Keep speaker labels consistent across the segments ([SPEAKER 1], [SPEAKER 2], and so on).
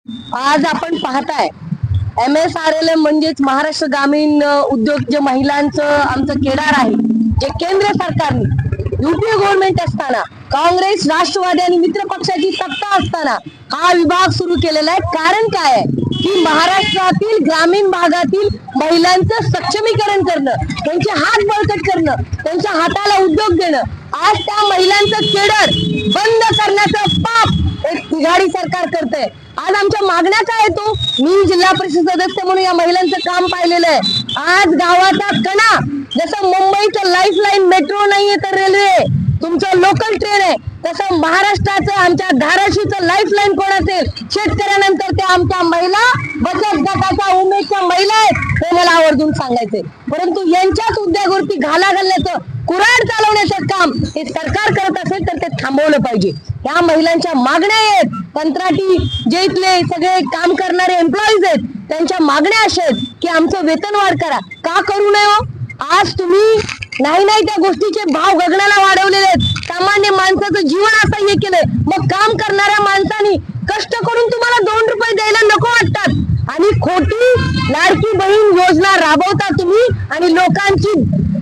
[SPEAKER 1] आज आपण पाहताय MSRLM म्हणजेच महाराष्ट्र ग्रामीण उद्योग जे महिलांचं आमचं केदार आहे, जे केंद्र सरकारने युपीए गव्हर्नमेंट असताना काँग्रेस, राष्ट्रवादी आणि मित्र पक्षाची सत्ता असताना हा विभाग सुरू केलेला आहे। कारण काय आहे की महाराष्ट्रातील ग्रामीण भागातील महिलांचं सक्षमीकरण करणं, त्यांचे हात बळकट करणं, त्यांच्या हाताला उद्योग देणं। आज त्या महिलांचं केडर बंद करण्याचं पाप एक बिघाडी सरकार करते। आज आमच्या मागण्या काय येतो, मी जिल्हा परिषद सदस्य म्हणून या महिलांचं काम पाहिलेलं आहे। आज गावाचा कणा, जसं मुंबईचं लाईफलाईन मेट्रो नाहीये तर रेल्वे, तुमचं लोकल ट्रेन आहे, तसं महाराष्ट्राचं आमच्या धाराशिवचं लाईफलाईन कोण असेल, शेतकऱ्यानंतर ते आमच्या महिला बचत गटाच्या उमेदच्या महिला आहेत, हे मला आवर्जून सांगायचंय। परंतु यांच्याच उद्योगावरती घाला घालण्याचं, कुऱ्हाड चालवण्याचं काम हे सरकार करत असेल तर ते थांबवलं पाहिजे। या महिलांच्या मागण्या आहेत, कंत्राटी जे इथले सगळे काम करणारे एम्प्लॉईज आहेत त्यांच्या मागण्या अशा आहेत की आमचं वेतन वाढ करा। का करू नये हो? आज तुम्ही नाही त्या गोष्टीचे भाव गगनाला वाढवलेले आहेत, सामान्य माणसाचं जीवन असं हे केलंय, मग काम करणाऱ्या माणसानी कष्ट करून तुम्हाला 2 रुपये द्यायला नको वाटतात आणि खोटी लाडकी बहीण योजना राबवता तुम्ही आणि लोकांची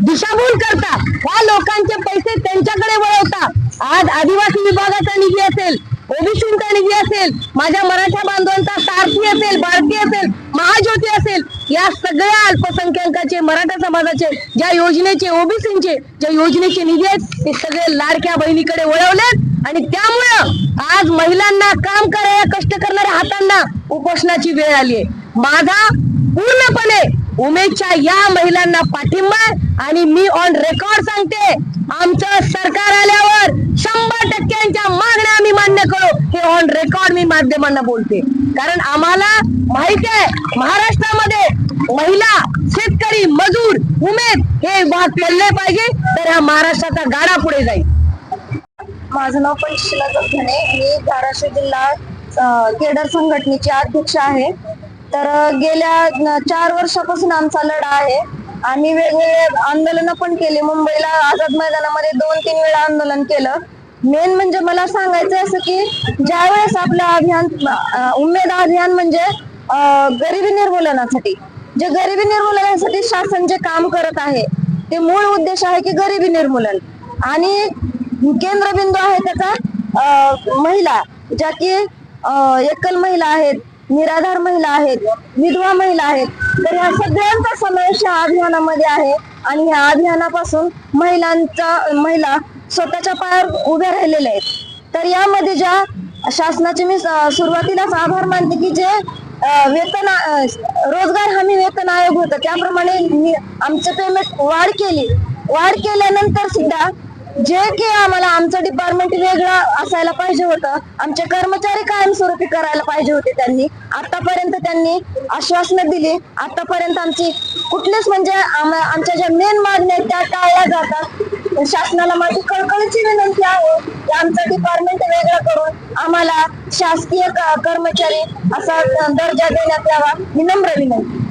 [SPEAKER 1] दिशाभूल करता, ह्या लोकांचे पैसे त्यांच्याकडे वळवता। आज आदिवासी विभागाचा निधी असेल, ओबीसीचा निधी असेल, माझ्या मराठा बांधवांचा सारथी असेल, भारती असेल, महाज्योती असेल, या सगळ्या अल्पसंख्याकाचे, मराठा समाजाचे ज्या योजनेचे, ओबीसीचे ज्या योजनेचे निधी आहेत ते सगळे लाडक्या बहिणीकडे वळवलेत आणि त्यामुळं आज महिलांना काम करायला, कष्ट करणाऱ्या हातांना उपोषणाची वेळ आली आहे। माझा पूर्णपणे उमेदच्या या महिलांना पाठिंबा आणि मी ऑन रेकॉर्ड सांगते, आमचं सरकार आल्यावर 100% मागण्या आम्ही मान्य करू, हे ऑन रेकॉर्ड मी माध्यमांना बोलते। कारण आम्हाला माहिती आहे महाराष्ट्रामध्ये महिला, शेतकरी, मजूर, उमेद हे विभाग पडले पाहिजे, तर हा महाराष्ट्राचा गाडा पुढे जाईल।
[SPEAKER 2] माझं नाव पंचशीला जगधने, मी धाराशिव जिल्हा केडर संघटनेची अध्यक्ष आहे। तर गेल्या 4 वर्षापासून आमचा लढा आहे। आम्ही वेगवेगळे आंदोलन पण केले, मुंबईला आझाद मैदानामध्ये 2-3 वेळा आंदोलन केलं। मेन म्हणजे मला सांगायचं असं की ज्यावेळेस आपलं अभियान, उमेद अभियान म्हणजे गरिबी निर्मूलनासाठी, जे गरिबी निर्मूलनासाठी शासन जे काम करत आहे ते मूळ उद्देश आहे की गरिबी निर्मूलन, आणि केंद्रबिंदू आहे त्याचा महिला, ज्या की एकल महिला आहेत, निराधार महिला आहेत, विधवा महिला आहेत। तर ह्या सगळ्यांचा समावेश या अभियानामध्ये आहे आणि ह्या अभियानापासून महिला स्वतःच्या पायावर उभ्या राहिलेल्या आहेत। तर यामध्ये ज्या शासनाचे मी सुरुवातीलाच आभार मानते की जे वेतन, रोजगार हमी वेतन आयोग होतं त्याप्रमाणे आमचं पेमेंट वाढ केल्यानंतर सुद्धा जे की आम्हाला आमचं डिपार्टमेंट वेगळं असायला पाहिजे होतं, आमचे कर्मचारी कायमस्वरूपी करायला पाहिजे होते, आतापर्यंत त्यांनी आश्वासनं दिली। आतापर्यंत आमची कुठलीच म्हणजे आमच्या ज्या मेन मागण्या आहेत त्या टाळल्या जातात। शासनाला माझी कळकळीची विनंती आहे की आमचं डिपार्टमेंट वेगळं करून आम्हाला शासकीय कर्मचारी असा दर्जा देण्यात यावा, ही नम्र विनंती।